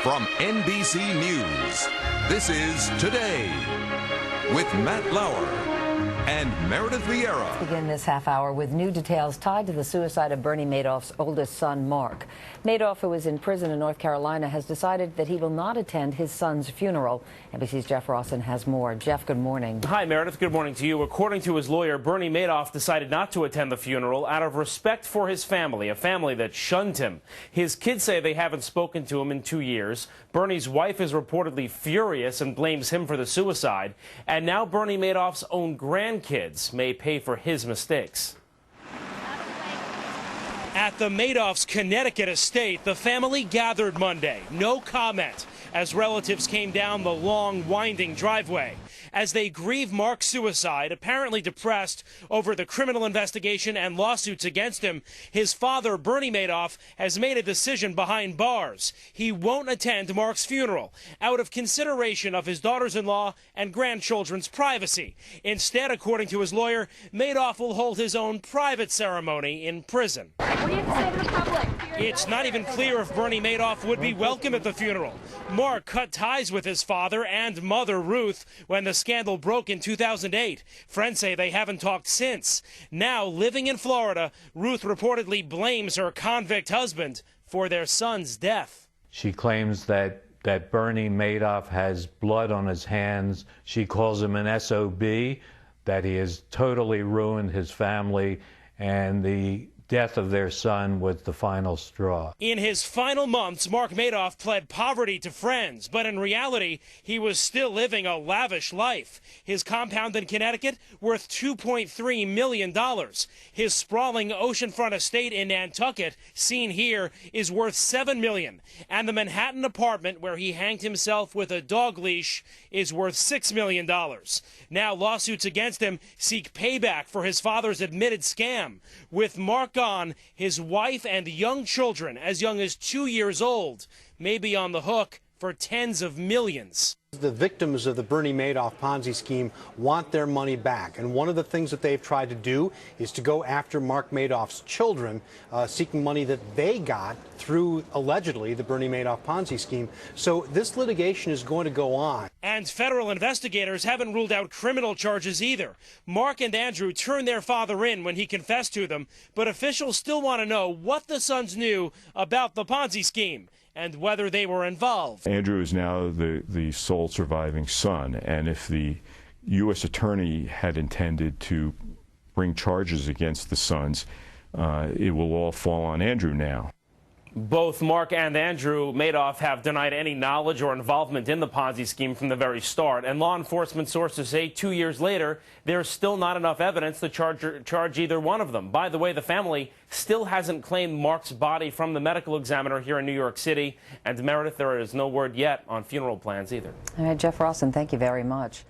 From NBC News, this is Today with Matt Lauer and Meredith Vieira. Begin this half hour with new details tied to the suicide of Bernie Madoff's oldest son, Mark. Madoff, who is in prison in North Carolina, has decided that he will not attend his son's funeral. NBC's Jeff Rawson has more. Jeff, good morning. Hi, Meredith. Good morning to you. According to his lawyer, Bernie Madoff decided not to attend the funeral out of respect for his family, a family that shunned him. His kids say they haven't spoken to him in 2 years. Bernie's wife is reportedly furious and blames him for the suicide. And now Bernie Madoff's own grandkids may pay for his mistakes. At the Madoff's Connecticut estate, the family gathered Monday. No comment as relatives came down the long, winding driveway. As they grieve Mark's suicide, apparently depressed over the criminal investigation and lawsuits against him, his father, Bernie Madoff, has made a decision behind bars. He won't attend Mark's funeral out of consideration of his daughters-in-law and grandchildren's privacy. Instead, according to his lawyer, Madoff will hold his own private ceremony in prison. What do you have to say to the public? It's not even clear if Bernie Madoff would be welcome at the funeral. Mark cut ties with his father and mother, Ruth, when the scandal broke in 2008. Friends say they haven't talked since. Now, living in Florida, Ruth reportedly blames her convict husband for their son's death. She claims that Bernie Madoff has blood on his hands. She calls him an SOB, that he has totally ruined his family, and the death of their son was the final straw. In his final months, Mark Madoff pled poverty to friends, but in reality, he was still living a lavish life. His compound in Connecticut worth $2.3 million. His sprawling oceanfront estate in Nantucket, seen here, is worth $7 million. And the Manhattan apartment where he hanged himself with a dog leash is worth $6 million. Now lawsuits against him seek payback for his father's admitted scam. With Mark gone, his wife and young children, as young as 2 years old, may be on the hook for tens of millions. The victims of the Bernie Madoff Ponzi scheme want their money back, and one of the things that they've tried to do is to go after Mark Madoff's children, seeking money that they got through, allegedly, the Bernie Madoff Ponzi scheme. So this litigation is going to go on. And federal investigators haven't ruled out criminal charges either. Mark and Andrew turned their father in when he confessed to them, but officials still want to know what the sons knew about the Ponzi scheme and whether they were involved. Andrew is now the sole surviving son, and if the U.S. attorney had intended to bring charges against the sons, it will all fall on Andrew now. Both Mark and Andrew Madoff have denied any knowledge or involvement in the Ponzi scheme from the very start. And law enforcement sources say 2 years later, there's still not enough evidence to charge either one of them. By the way, the family still hasn't claimed Mark's body from the medical examiner here in New York City. And Meredith, there is no word yet on funeral plans either. All right, Jeff Rawson, thank you very much.